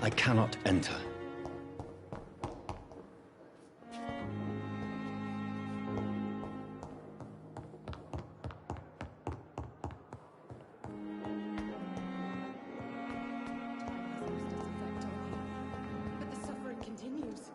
I cannot enter. But the suffering continues.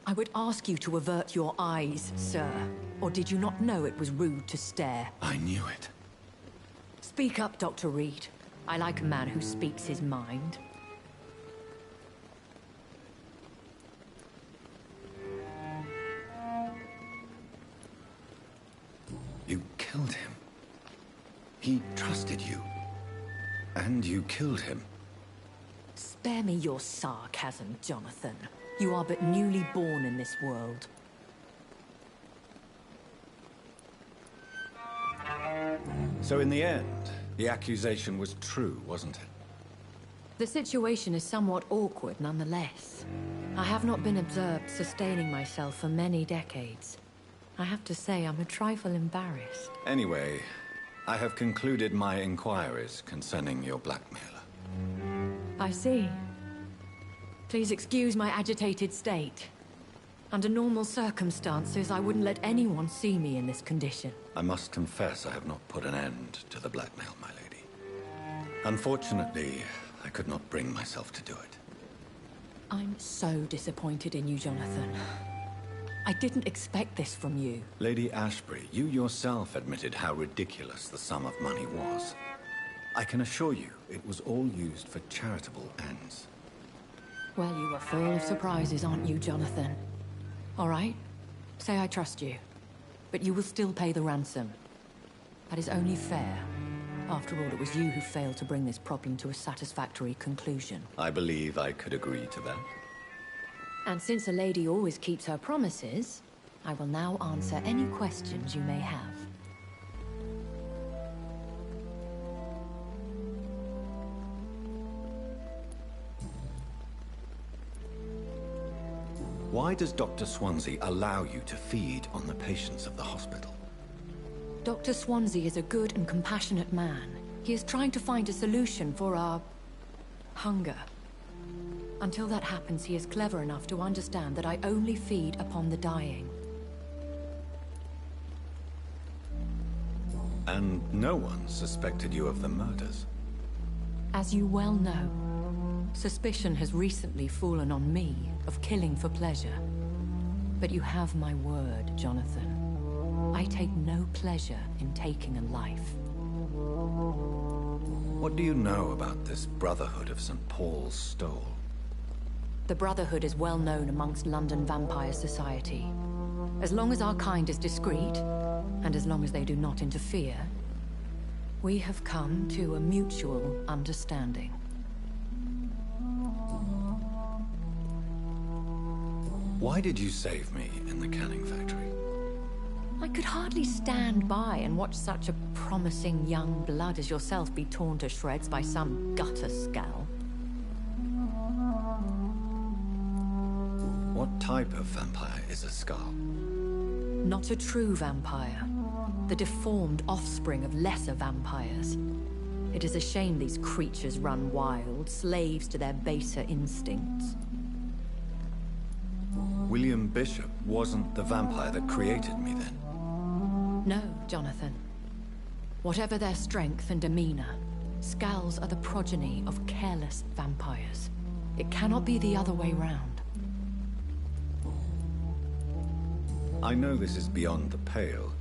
I would ask you to avert your eyes, sir. Or did you not know it was rude to stare? I knew it. Speak up, Dr. Reed. I like a man who speaks his mind. You killed him. He trusted you. And you killed him. Spare me your sarcasm, Jonathan. You are but newly born in this world. So in the end, the accusation was true, wasn't it? The situation is somewhat awkward nonetheless. I have not been observed sustaining myself for many decades. I have to say I'm a trifle embarrassed. Anyway, I have concluded my inquiries concerning your blackmailer. I see. Please excuse my agitated state. Under normal circumstances, I wouldn't let anyone see me in this condition. I must confess I have not put an end to the blackmail, my lady. Unfortunately, I could not bring myself to do it. I'm so disappointed in you, Jonathan. I didn't expect this from you. Lady Ashbury, you yourself admitted how ridiculous the sum of money was. I can assure you, it was all used for charitable ends. Well, you are full of surprises, aren't you, Jonathan? All right, say I trust you, but you will still pay the ransom. That is only fair. After all, it was you who failed to bring this problem to a satisfactory conclusion. I believe I could agree to that. And since a lady always keeps her promises, I will now answer any questions you may have. Why does Dr. Swansea allow you to feed on the patients of the hospital? Dr. Swansea is a good and compassionate man. He is trying to find a solution for our hunger. Until that happens, he is clever enough to understand that I only feed upon the dying. And no one suspected you of the murders? As you well know, suspicion has recently fallen on me of killing for pleasure. But you have my word, Jonathan. I take no pleasure in taking a life. What do you know about this Brotherhood of St. Paul's Stole? The Brotherhood is well known amongst London Vampire Society. As long as our kind is discreet, and as long as they do not interfere, we have come to a mutual understanding. Why did you save me in the canning factory? I could hardly stand by and watch such a promising young blood as yourself be torn to shreds by some gutter scowl. What type of vampire is a Skull? Not a true vampire. The deformed offspring of lesser vampires. It is a shame these creatures run wild, slaves to their baser instincts. William Bishop wasn't the vampire that created me then? No, Jonathan. Whatever their strength and demeanor, Skulls are the progeny of careless vampires. It cannot be the other way round. I know this is beyond the pale,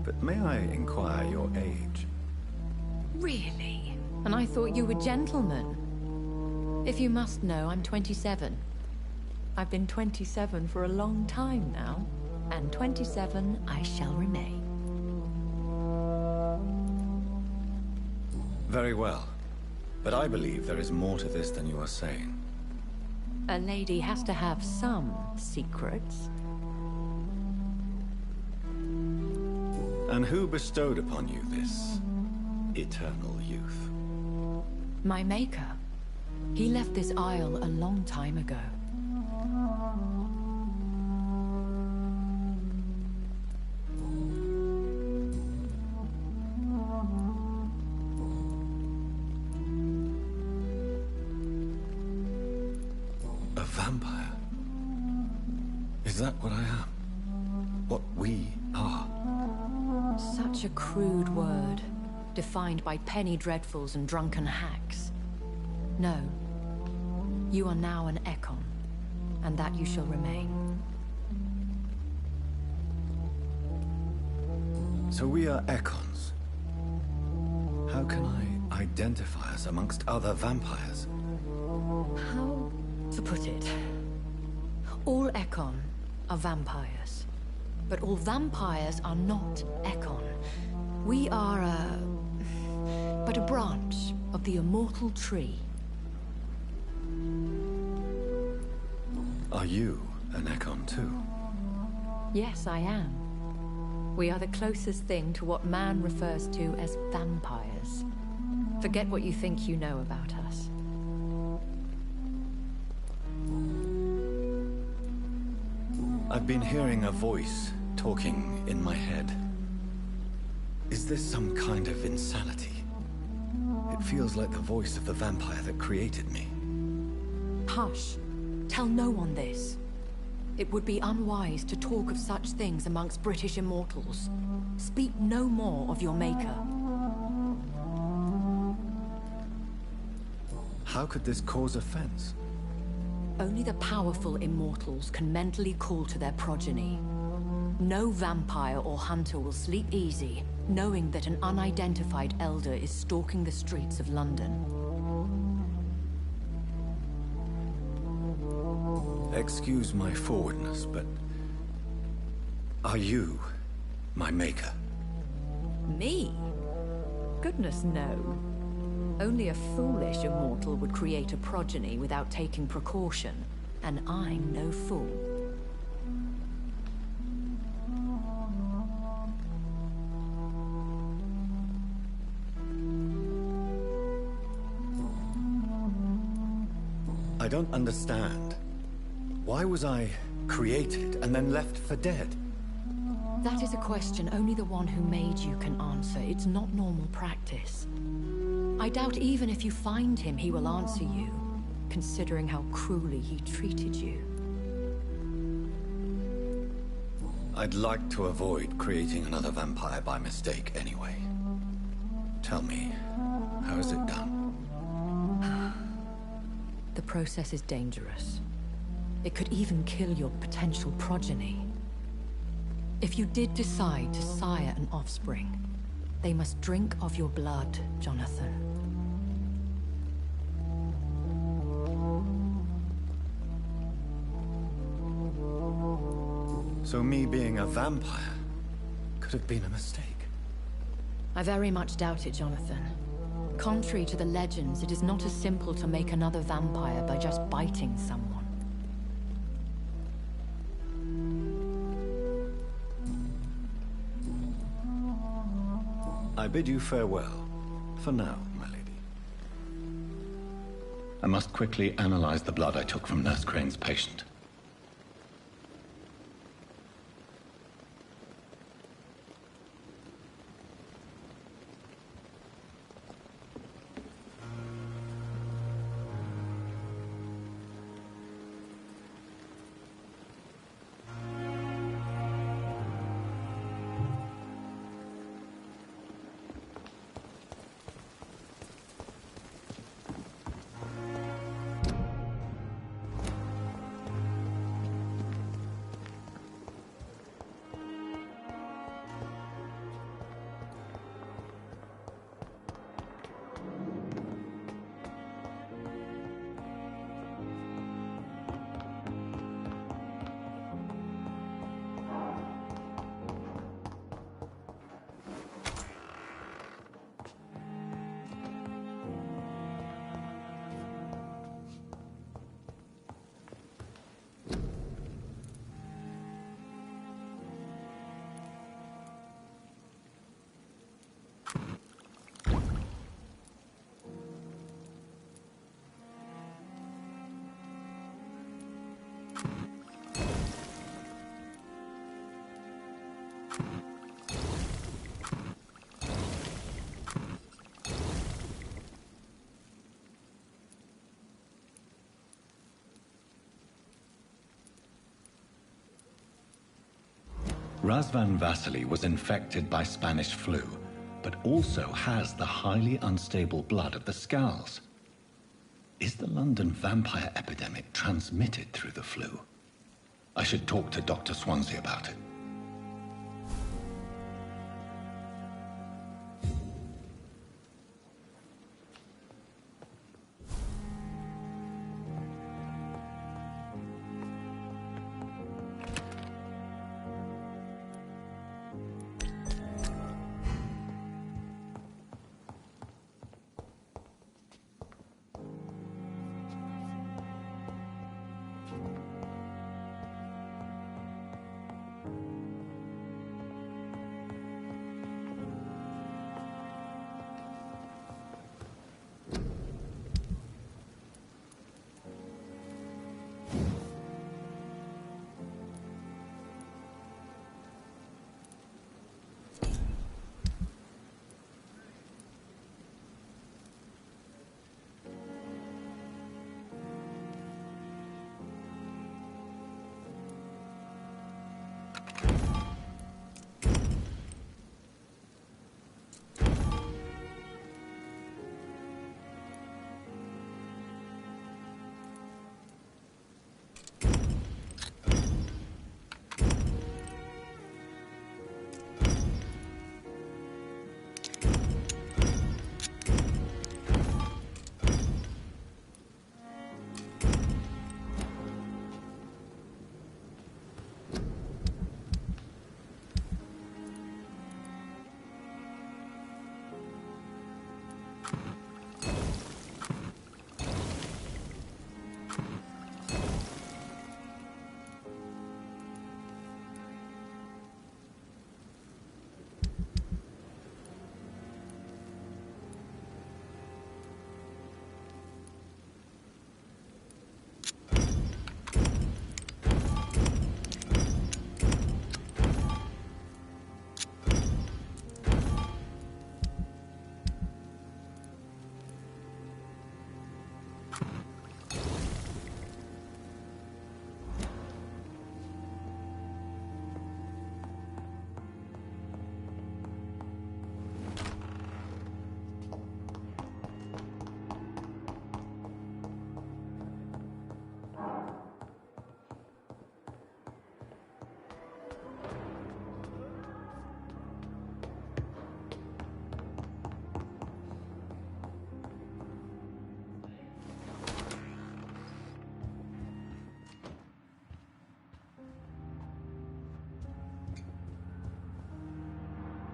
but may I inquire your age? Really? And I thought you were gentlemen. If you must know, I'm 27. I've been 27 for a long time now, and 27 I shall remain. Very well. But I believe there is more to this than you are saying. A lady has to have some secrets. And who bestowed upon you this eternal youth? My maker. He left this isle a long time ago. A vampire? Is that what I am? What we are? Such a crude word, defined by penny dreadfuls and drunken hacks. No. You are now an Ekon, and that you shall remain. So we are Ekons. How can I identify us amongst other vampires? How to put it? All Ekon are vampires. But all vampires are not Ekon. We are but a branch of the immortal tree. Are you an Ekon too? Yes, I am. We are the closest thing to what man refers to as vampires. Forget what you think you know about us. I've been hearing a voice talking in my head. Is this some kind of insanity? It feels like the voice of the vampire that created me. Hush. Tell no one this. It would be unwise to talk of such things amongst British immortals. Speak no more of your maker. How could this cause offense? Only the powerful immortals can mentally call to their progeny. No vampire or hunter will sleep easy, knowing that an unidentified elder is stalking the streets of London. Excuse my forwardness, but... are you my maker? Me? Goodness, no. Only a foolish immortal would create a progeny without taking precaution, and I'm no fool. I don't understand. Why was I created and then left for dead? That is a question only the one who made you can answer. It's not normal practice. I doubt even if you find him, he will answer you, considering how cruelly he treated you. I'd like to avoid creating another vampire by mistake anyway. Tell me, how is it done? The process is dangerous. It could even kill your potential progeny. If you did decide to sire an offspring, they must drink of your blood, Jonathan. So me being a vampire could have been a mistake. I very much doubt it, Jonathan. Contrary to the legends, it is not as simple to make another vampire by just biting someone. I bid you farewell, for now, my lady. I must quickly analyze the blood I took from Nurse Crane's patient. Razvan Vasily was infected by Spanish flu, but also has the highly unstable blood of the Scowls. Is the London vampire epidemic transmitted through the flu? I should talk to Dr. Swansea about it.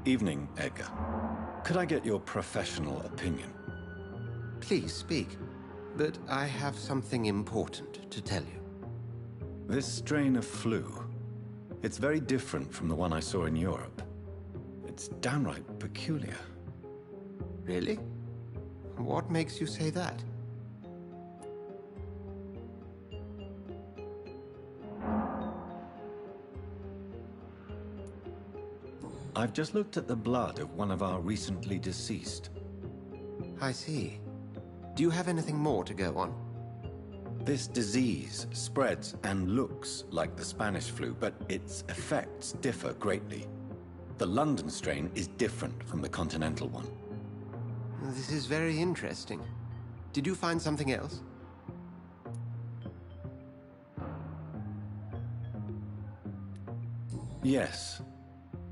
Evening, Edgar. Could I get your professional opinion? Please speak, but I have something important to tell you. This strain of flu, it's very different from the one I saw in Europe. It's downright peculiar. Really? What makes you say that? I've just looked at the blood of one of our recently deceased. I see. Do you have anything more to go on? This disease spreads and looks like the Spanish flu, but its effects differ greatly. The London strain is different from the continental one. This is very interesting. Did you find something else? Yes.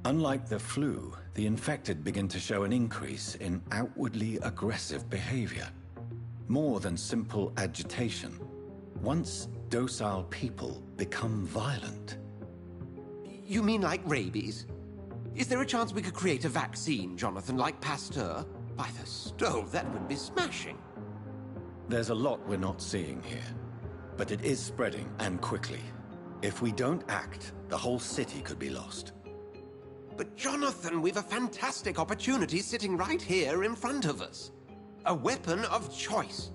Unlike the flu, the infected begin to show an increase in outwardly aggressive behavior. More than simple agitation. Once docile people become violent. You mean like rabies? Is there a chance we could create a vaccine, Jonathan, like Pasteur? By the stove, that would be smashing. There's a lot we're not seeing here. But it is spreading, and quickly. If we don't act, the whole city could be lost. But Jonathan, we've a fantastic opportunity sitting right here in front of us. A weapon of choice.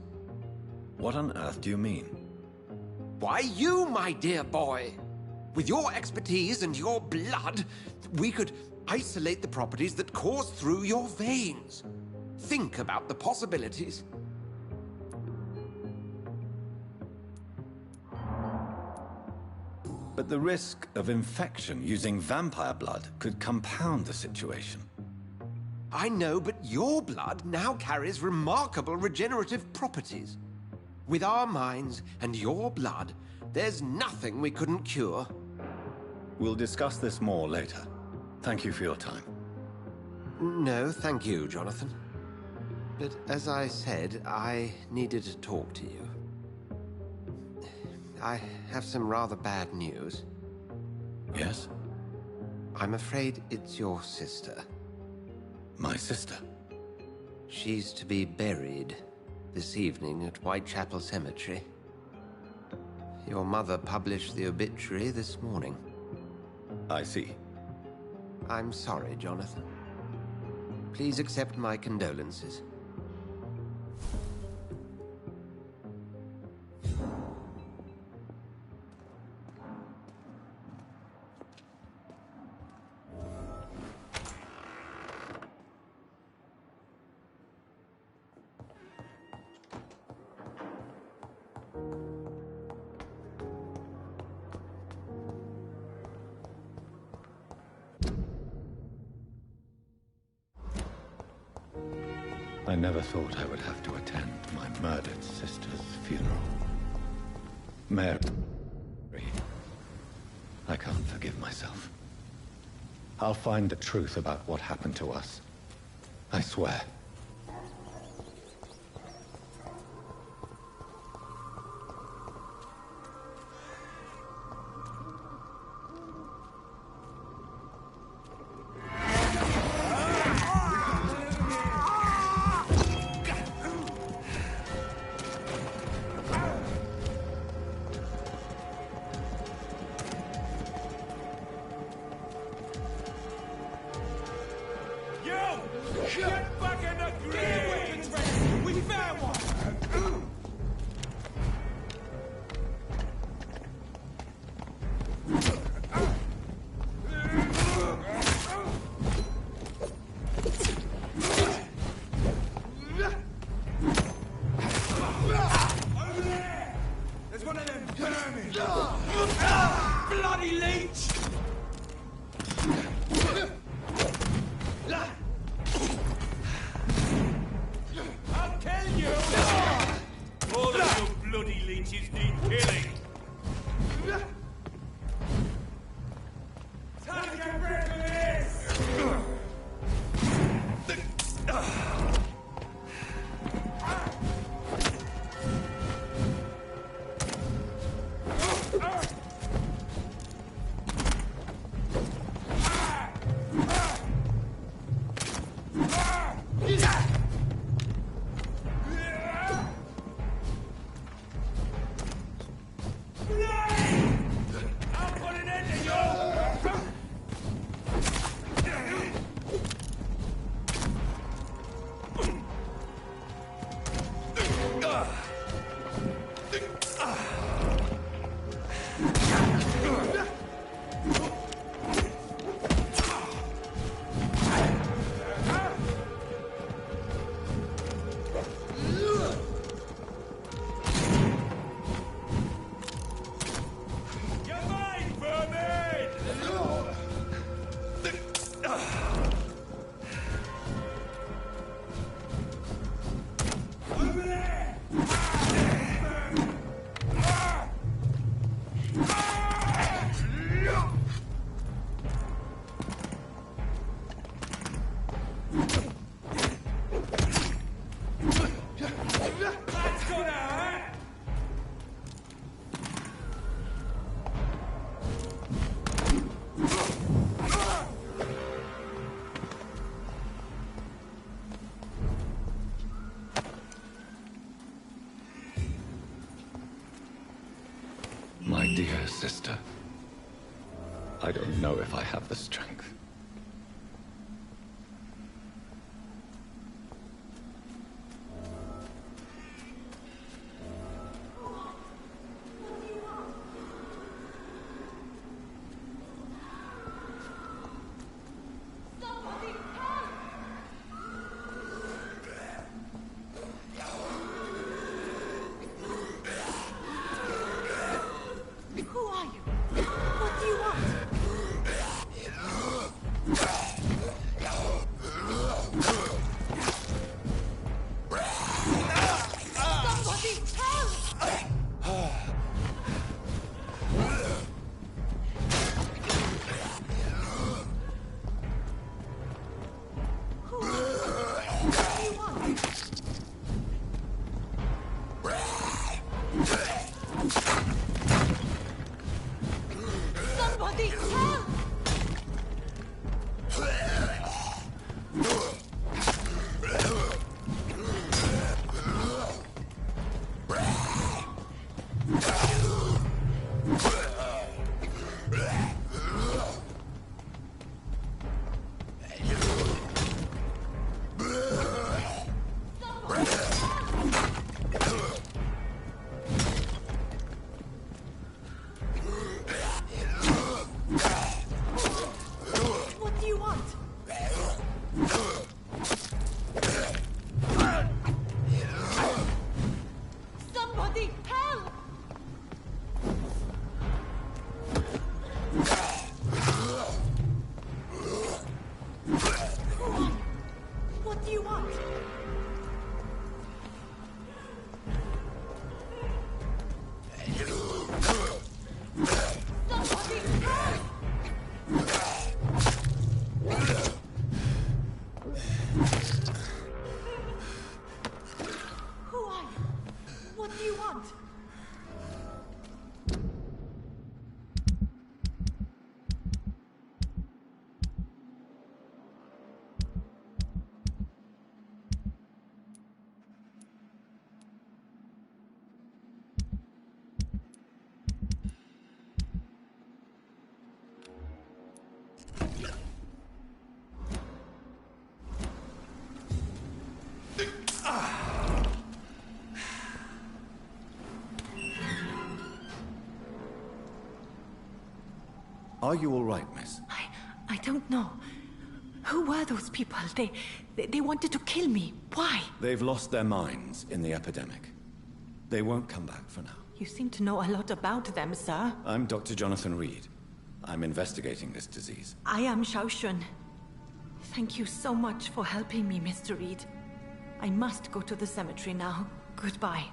What on earth do you mean? Why, you, my dear boy. With your expertise and your blood, we could isolate the properties that course through your veins. Think about the possibilities. But the risk of infection using vampire blood could compound the situation. I know, but your blood now carries remarkable regenerative properties. With our minds and your blood, there's nothing we couldn't cure. We'll discuss this more later. Thank you for your time. No, thank you, Jonathan. But as I said, I needed to talk to you. I have some rather bad news. Yes? I'm afraid it's your sister. My sister? She's to be buried this evening at Whitechapel Cemetery. Your mother published the obituary this morning. I see. I'm sorry, Jonathan. Please accept my condolences. I never thought I would have to attend my murdered sister's funeral. Mary, I can't forgive myself. I'll find the truth about what happened to us. I swear. Get back in the grave! We found one! Over there! There's one of them vermin! Bloody leech! I'll kill you! All of you bloody leeches need killing! Time to get rid of this! I'll put an end to you! You're mine, vermin! Over there! Let's go now, eh? My dear sister, I don't know if I have the strength. Who are you? Are you all right, miss? I don't know. Who were those people? They wanted to kill me. Why? They've lost their minds in the epidemic. They won't come back for now. You seem to know a lot about them, sir. I'm Dr. Jonathan Reed. I'm investigating this disease. I am Xiaoxun. Thank you so much for helping me, Mr. Reed. I must go to the cemetery now. Goodbye.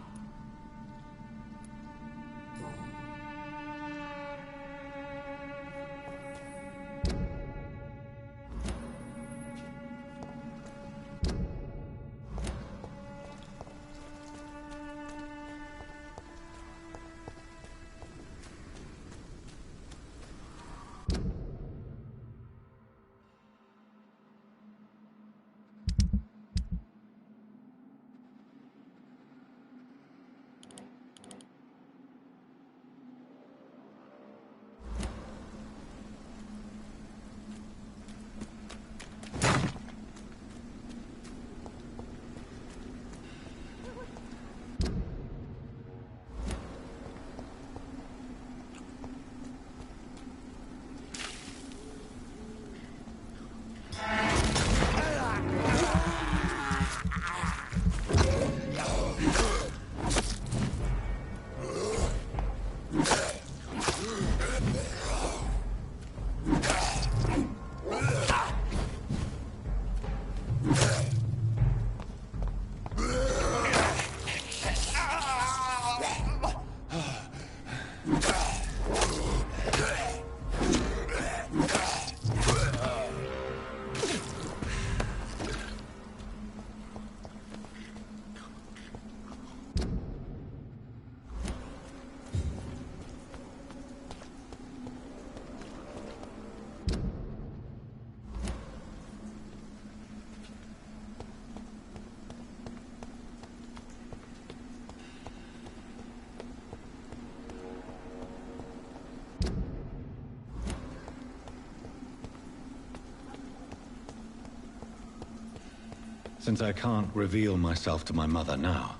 Since I can't reveal myself to my mother now,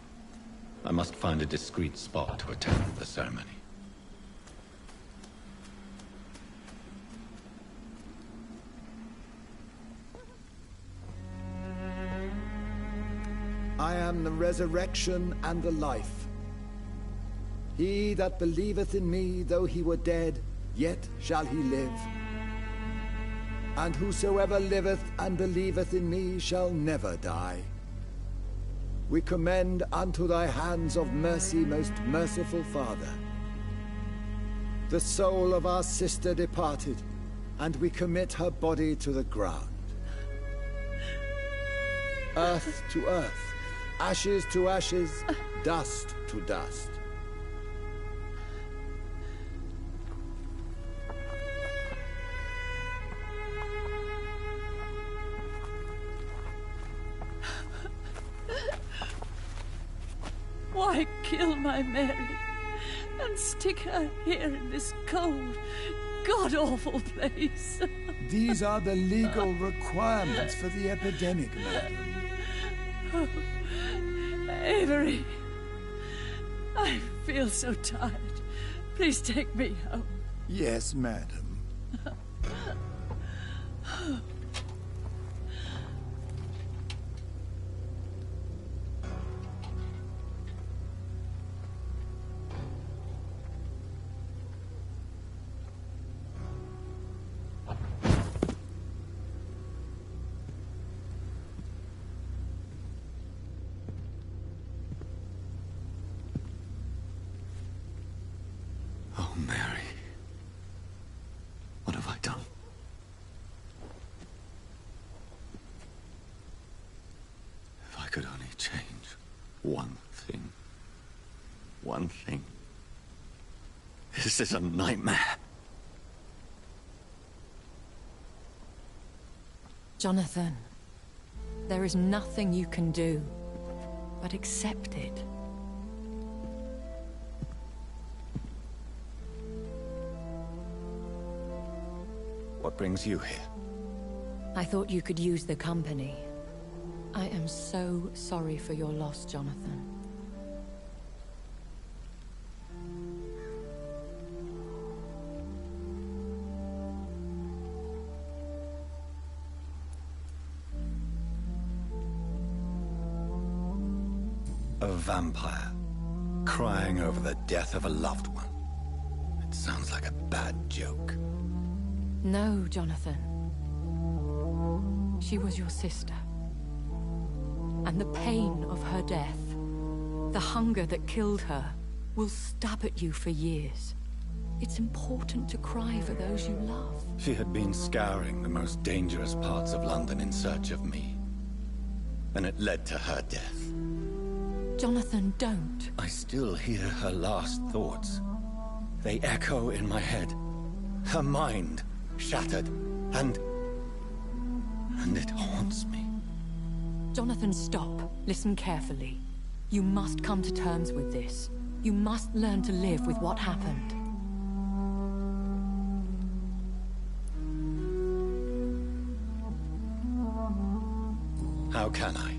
I must find a discreet spot to attend the ceremony. I am the resurrection and the life. He that believeth in me, though he were dead, yet shall he live. And whosoever liveth and believeth in me shall never die. We commend unto thy hands of mercy, most merciful Father, the soul of our sister departed, and we commit her body to the ground. Earth to earth, ashes to ashes, dust to dust. Why kill my Mary and stick her here in this cold, god-awful place? These are the legal requirements for the epidemic, madam. Oh, Avery, I feel so tired. Please take me home. Yes, madam. Oh, Mary. What have I done? If I could only change one thing. One thing. This is a nightmare. Jonathan, there is nothing you can do but accept it. What brings you here? I thought you could use the company. I am so sorry for your loss, Jonathan. A vampire, crying over the death of a loved one. It sounds like a bad joke. No, Jonathan. She was your sister. And the pain of her death, the hunger that killed her, will stab at you for years. It's important to cry for those you love. She had been scouring the most dangerous parts of London in search of me. And it led to her death. Jonathan, don't. I still hear her last thoughts. They echo in my head. Her mind shattered, and it haunts me. Jonathan, stop. Listen carefully. You must come to terms with this. You must learn to live with what happened. How can I?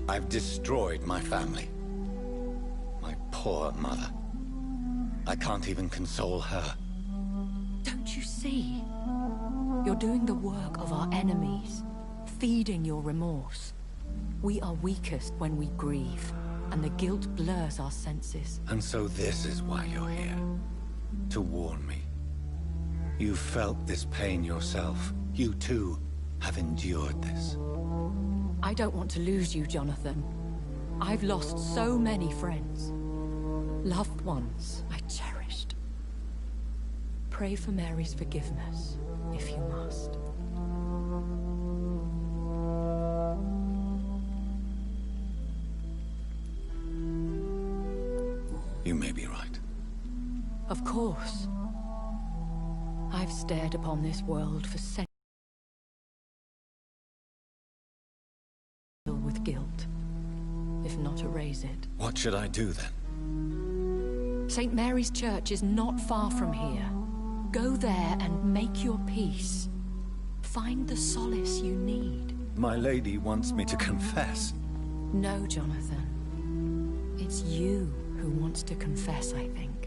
I've destroyed my family. My poor mother. I can't even console her. Don't you see? You're doing the work of our enemies, feeding your remorse. We are weakest when we grieve, and the guilt blurs our senses. And so this is why you're here. To warn me. You felt this pain yourself. You too have endured this. I don't want to lose you, Jonathan. I've lost so many friends. Loved ones I cherished. Pray for Mary's forgiveness, if you must. You may be right. Of course. I've stared upon this world for centuries with guilt, if not erase it. What should I do then? St. Mary's Church is not far from here. Go there and make your peace. Find the solace you need. My lady wants me to confess. No, Jonathan. It's you who wants to confess, I think.